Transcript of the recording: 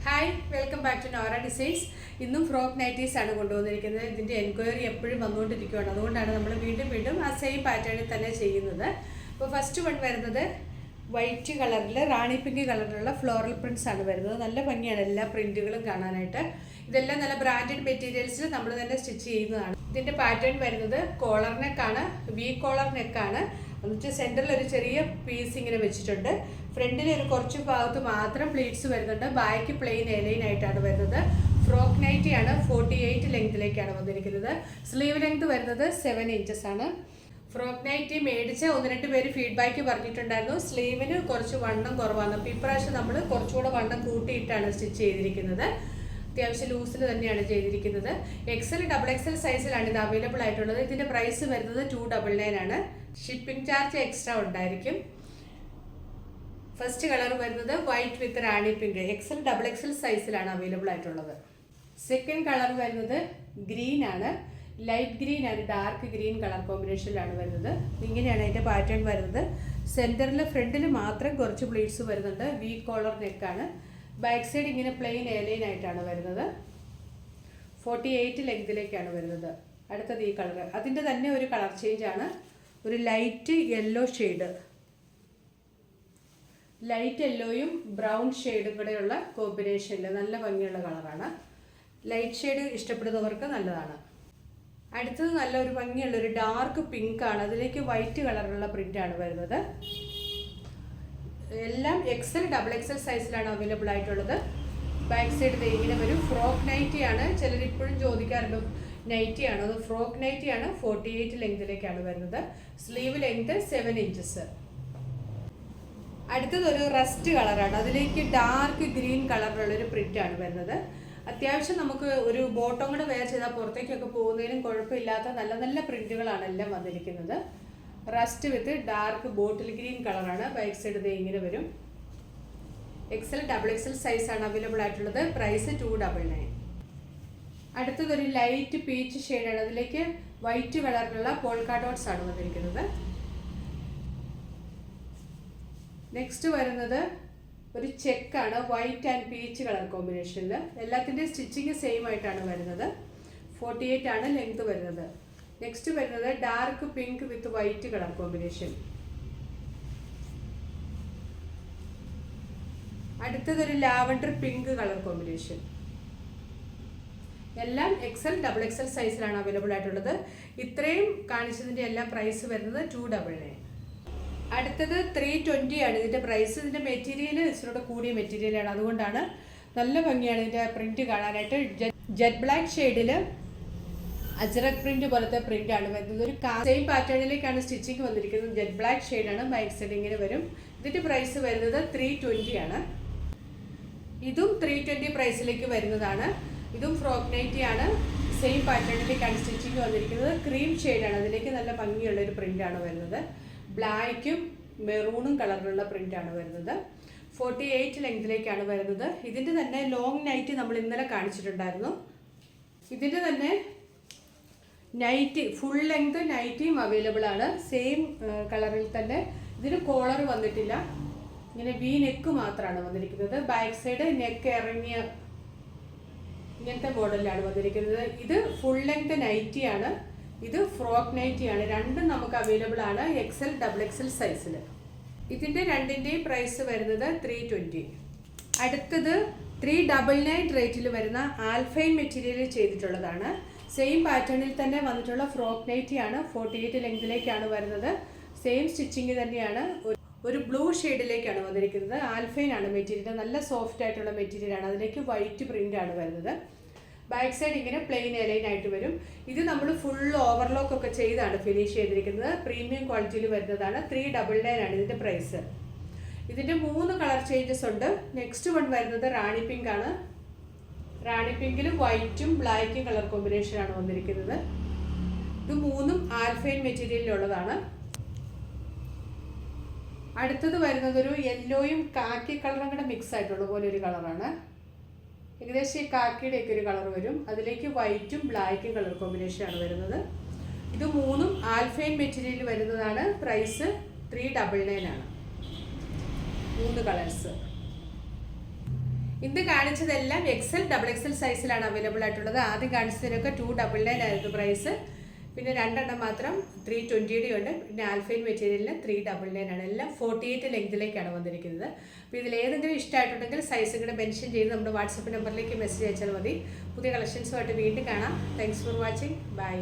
Hi, welcome back to Nora Designs. ഇന്നും frock nighties ആണ് കൊണ്ടുവന്നിരിക്കുന്നത്. ഇതിൻ്റെ എൻക്വയറി എപ്പോഴും വന്നുകൊണ്ടിരിക്കുകയാണ്. അതുകൊണ്ടാണ് നമ്മൾ വീണ്ടും ആ സെയിം പാറ്റേണിൽ തന്നെ ചെയ്യുന്നത്. അപ്പോൾ ഫസ്റ്റ് വൺ വരുന്നത് വൈറ്റ് കളറിൽ റാണി പിങ്ക് കളറിലുള്ള ഫ്ലോറൽ പ്രിൻറ്റ്സ് ആണ് വരുന്നത്. നല്ല ഭംഗിയാണ് എല്ലാ പ്രിൻറ്റുകളും കാണാനായിട്ട്. ഇതെല്ലാം നല്ല ബ്രാൻഡഡ് മെറ്റീരിയൽസിൽ നമ്മൾ തന്നെ സ്റ്റിച്ച് ചെയ്യുന്നതാണ്. ഇതിൻ്റെ പാറ്റേൺ വരുന്നത് കോളർ നെക്കാണ്, വി കോളർ നെക്കാണ്. എന്നിട്ട് സെൻറ്ററിൽ ഒരു ചെറിയ പീസ് ഇങ്ങനെ വെച്ചിട്ടുണ്ട്. ഫ്രണ്ടിൽ ഒരു കുറച്ച് ഭാഗത്ത് മാത്രം പ്ലീറ്റ്സ് വരുന്നുണ്ട്. ബാക്ക് പ്ലെയിൻ എലൈൻ ആയിട്ടാണ് വരുന്നത്. ഫ്രോക്ക് നൈറ്റിയാണ്. 48 ലെങ്തിലേക്കാണ് വന്നിരിക്കുന്നത്. സ്ലീവ് ലെങ്ത് വരുന്നത് 7 ഇഞ്ചസ് ആണ്. ഫ്രോക്ക് നൈറ്റി മേടിച്ച് 1-2 പേര് ഫീഡ്ബാക്ക് പറഞ്ഞിട്ടുണ്ടായിരുന്നു, സ്ലീവിന് കുറച്ച് വണ്ണം കുറവാണ്. അപ്പോൾ ഇപ്രാവശ്യം നമ്മൾ കുറച്ചുകൂടെ വണ്ണം കൂട്ടിയിട്ടാണ് സ്റ്റിച്ച് ചെയ്തിരിക്കുന്നത്. അത്യാവശ്യം ലൂസിൽ തന്നെയാണ് ചെയ്തിരിക്കുന്നത്. XL, XXL സൈസിലാണ് ഇത് അവൈലബിൾ ആയിട്ടുള്ളത്. ഇതിൻ്റെ പ്രൈസ് വരുന്നത് 299 ആണ്. ഷിപ്പിംഗ് ചാർജ് എക്സ്ട്രാ ഉണ്ടായിരിക്കും. ഫസ്റ്റ് കളർ വരുന്നത് white with rani pink, XL, XXL സൈസിലാണ് അവൈലബിൾ ആയിട്ടുള്ളത്. സെക്കൻഡ് കളർ വരുന്നത് ഗ്രീൻ ആണ്. ലൈറ്റ് ഗ്രീൻ ആണ്, ഡാർക്ക് ഗ്രീൻ കളർ കോമ്പിനേഷനിലാണ് വരുന്നത്. ഇങ്ങനെയാണ് അതിൻ്റെ പാറ്റേൺ വരുന്നത്. സെൻറ്ററിൽ ഫ്രണ്ടിൽ മാത്രം കുറച്ച് പ്ലീറ്റ്സ് വരുന്നുണ്ട്. വി കോളർ നെക്കാണ്. ബാക്ക് സൈഡ് ഇങ്ങനെ പ്ലെയിൻ എലൈൻ ആയിട്ടാണ് വരുന്നത്. 48 ലെങ്തിലേക്കാണ് വരുന്നത്. അടുത്തത് ഈ കളർ, അതിൻ്റെ തന്നെ ഒരു കളർ ചേഞ്ച് ആണ്. ഒരു ലൈറ്റ് യെല്ലോ ഷെയ്ഡ്, ലൈറ്റ് യെല്ലോയും ബ്രൗൺ ഷെയ്ഡും കൂടെയുള്ള കോമ്പിനേഷനിൽ നല്ല ഭംഗിയുള്ള കളറാണ്. ലൈറ്റ് ഷെയ്ഡ് ഇഷ്ടപ്പെടുന്നവർക്ക് നല്ലതാണ്. അടുത്തത് നല്ലൊരു ഭംഗിയുള്ള ഒരു ഡാർക്ക് പിങ്ക് ആണ്. അതിലേക്ക് വൈറ്റ് കളറുള്ള പ്രിൻ്റാണ് വരുന്നത്. എല്ലാം XL, XXL സൈസിലാണ് അവൈലബിൾ ആയിട്ടുള്ളത്. ബാക്ക് സൈഡ് ഇങ്ങനെ വരും. ഫ്രോക്ക് നൈറ്റി ആണ്. ചിലർ ഇപ്പോഴും ചോദിക്കാറുണ്ട് നൈറ്റി ആണോ, അത് ഫ്രോക്ക് നൈറ്റി ആണ്. 48 ലെങ്തിലേക്കാണ് വരുന്നത്. Sleeve length 7 inches. അടുത്തത് ഒരു റസ്റ്റ് കളറാണ്. അതിലേക്ക് ഡാർക്ക് ഗ്രീൻ കളറിലുള്ളൊരു പ്രിൻ്റാണ് വരുന്നത്. അത്യാവശ്യം നമുക്ക് ഒരു ബോട്ടം കൂടെ വെയർ ചെയ്താൽ പുറത്തേക്കൊക്കെ പോകുന്നതിനും കുഴപ്പമില്ലാത്ത നല്ല നല്ല പ്രിൻ്റുകളാണ് എല്ലാം വന്നിരിക്കുന്നത്. റസ്റ്റ് വിത്ത് ഡാർക്ക് ബോട്ടിൽ ഗ്രീൻ കളറാണ്. ബാക്ക് സൈഡ് ഇങ്ങനെ വരും. XL, XXL സൈസാണ് അവൈലബിൾ ആയിട്ടുള്ളത്. പ്രൈസ് 299. അടുത്തതൊരു ലൈറ്റ് പീച്ച് ഷെയ്ഡാണ്. അതിലേക്ക് വൈറ്റ് കളറിലുള്ള പോൾക്കാ ഡോട്ട്സ് ആണ് വന്നിരിക്കുന്നത്. നെക്സ്റ്റ് വരുന്നത് ഒരു ചെക്കാണ്, വൈറ്റ് ആൻഡ് പീച്ച് കളർ കോമ്പിനേഷനിൽ. എല്ലാത്തിൻ്റെയും സ്റ്റിച്ചിങ് സെയിം ആയിട്ടാണ് വരുന്നത്. 48 ആണ് ലെങ്ത് വരുന്നത്. നെക്സ്റ്റ് വരുന്നത് ഡാർക്ക് പിങ്ക് വിത്ത് വൈറ്റ് കളർ കോമ്പിനേഷൻ. അടുത്തതൊരു ലാവൻഡർ പിങ്ക് കളർ കോമ്പിനേഷൻ. എല്ലാം XL, XXL സൈസിലാണ് അവൈലബിൾ ആയിട്ടുള്ളത്. ഇത്രയും കാണിച്ചതിൻ്റെ എല്ലാം പ്രൈസ് വരുന്നത് 299. അടുത്തത് 320 ആണ് ഇതിൻ്റെ പ്രൈസ്. ഇതിൻ്റെ മെറ്റീരിയൽ ഇച്ചിരൂടെ കൂടിയ മെറ്റീരിയലാണ്. അതുകൊണ്ടാണ് നല്ല ഭംഗിയാണ് ഇതിൻ്റെ പ്രിൻറ്റ് കാണാനായിട്ട്. ജെറ്റ് ബ്ലാക്ക് ഷെയ്ഡിൽ അജ്രക് പ്രിന്റ് പോലത്തെ പ്രിന്റ് ആണ് വരുന്നത്. ഒരു സെയിം പാറ്റേണിലേക്കാണ് സ്റ്റിച്ചിങ് വന്നിരിക്കുന്നത്. ജെറ്റ് ബ്ലാക്ക് ഷെയ്ഡാണ്. ബാക്ക് സൈഡ് ഇങ്ങനെ വരും. ഇതിൻ്റെ പ്രൈസ് വരുന്നത് 320 ആണ്. ഇതും 320 പ്രൈസിലേക്ക് വരുന്നതാണ്. ഇതും ഫ്രോക്ക് നൈറ്റി ആണ്. സെയിം പാറ്റേണിലേക്കാണ് സ്റ്റിച്ചിങ് വന്നിരിക്കുന്നത്. ക്രീം ഷെയ്ഡാണ്. അതിലേക്ക് നല്ല ഭംഗിയുള്ള ഒരു പ്രിൻ്റാണ് വരുന്നത്. ബ്ലാക്കും മെറൂണും കളറിലുള്ള പ്രിൻ്റാണ് വരുന്നത്. 48 ലെങ്തിലേക്കാണ് വരുന്നത്. ഇതിൻ്റെ തന്നെ ലോങ് നൈറ്റി നമ്മൾ ഇന്നലെ കാണിച്ചിട്ടുണ്ടായിരുന്നു. ഇതിൻ്റെ തന്നെ നൈറ്റി ഫുൾ ലെങ്ത് നൈറ്റിയും അവൈലബിൾ ആണ്. സെയിം കളറിൽ തന്നെ. ഇതിന് കോളർ വന്നിട്ടില്ല. ഇങ്ങനെ വി നെക്ക് മാത്രമാണ് വന്നിരിക്കുന്നത്. ബാക്ക് സൈഡ് നെക്ക് ഇറങ്ങിയ ഇങ്ങനത്തെ മോഡലിലാണ് വന്നിരിക്കുന്നത്. ഇത് ഫുൾ ലെങ്ത് നൈറ്റിയാണ്. ഇത് ഫ്രോക്ക് നൈറ്റിയാണ്. രണ്ടും നമുക്ക് അവൈലബിൾ ആണ് XL, XXL സൈസിൽ. ഇതിൻ്റെ രണ്ടിൻ്റെയും പ്രൈസ് വരുന്നത് 320. അടുത്തത് 399 റേറ്റിൽ വരുന്ന ആൽഫൈൻ മെറ്റീരിയൽ ചെയ്തിട്ടുള്ളതാണ്. സെയിം പാറ്റേണിൽ തന്നെ വന്നിട്ടുള്ള ഫ്രോക്ക് നൈറ്റിയാണ്. 48 ലെങ്തിലേക്കാണ് വരുന്നത്. സെയിം സ്റ്റിച്ചിങ് തന്നെയാണ്. ഒരു ബ്ലൂ ഷെയ്ഡിലേക്കാണ് വന്നിരിക്കുന്നത്. ആൽഫൈൻ ആണ് മെറ്റീരിയൽ. നല്ല സോഫ്റ്റ് ആയിട്ടുള്ള മെറ്റീരിയലാണ്. അതിലേക്ക് വൈറ്റ് പ്രിൻ്റ് ആണ് വരുന്നത്. ബാക്ക് സൈഡ് ഇങ്ങനെ പ്ലെയിൻ എലൈൻ ആയിട്ട് വരും. ഇത് നമ്മൾ ഫുൾ ഓവർലോക്ക് ഒക്കെ ചെയ്താണ് ഫിനിഷ് ചെയ്തിരിക്കുന്നത്. പ്രീമിയം ക്വാളിറ്റിയിൽ വരുന്നതാണ്. 399 ആണ് ഇതിൻ്റെ പ്രൈസ്. ഇതിൻ്റെ 3 കളർ ചേഞ്ചസ് ഉണ്ട്. നെക്സ്റ്റ് വൺ വരുന്നത് റാണി പിങ്ക് ആണ്. റാണി പിങ്കിലും വൈറ്റും ബ്ലാക്കും കളർ കോമ്പിനേഷനാണ് വന്നിരിക്കുന്നത്. ഇത് 3ഉം ആൽഫൈൻ മെറ്റീരിയലിലുള്ളതാണ്. അടുത്തത് വരുന്നത് ഒരു യെല്ലോയും കാക്കി കളറും കൂടെ മിക്സ് ആയിട്ടുള്ള പോലെ ഒരു കളറാണ്. ഏകദേശം ഈ കാക്കിയുടെയൊക്കെ ഒരു കളർ വരും. അതിലേക്ക് വൈറ്റും ബ്ലാക്കും കളർ കോമ്പിനേഷനാണ് വരുന്നത്. ഇത് 3ഉം ആൽഫൈൻ മെറ്റീരിയൽ വരുന്നതാണ്. പ്രൈസ് 399 ആണ്. 3 കളേഴ്സ്. ഇന്ന് കാണിച്ചതെല്ലാം XL XXL സൈസിലാണ് അവൈലബിൾ ആയിട്ടുള്ളത്. ആദ്യം കാണിച്ചതിനൊക്കെ 299 ആയിരുന്നു പ്രൈസ്. പിന്നെ 2 എണ്ണം മാത്രം 320 ഉണ്ട്. പിന്നെ ആൽഫൈൻ മെറ്റീരിയലിന് 399 ആണ്. എല്ലാം 48 ലെങ്തിലേക്കാണ് വന്നിരിക്കുന്നത്. അപ്പോൾ ഇതിലേതെങ്കിലും ഇഷ്ടമായിട്ടുണ്ടെങ്കിൽ സൈസ് കൂടെ മെൻഷൻ ചെയ്ത് നമ്മുടെ വാട്സപ്പ് നമ്പറിലേക്ക് മെസ്സേജ് അയച്ചാൽ മതി. പുതിയ കളക്ഷൻസുമായിട്ട് വീണ്ടും കാണാം. Thanks for watching. ബൈ.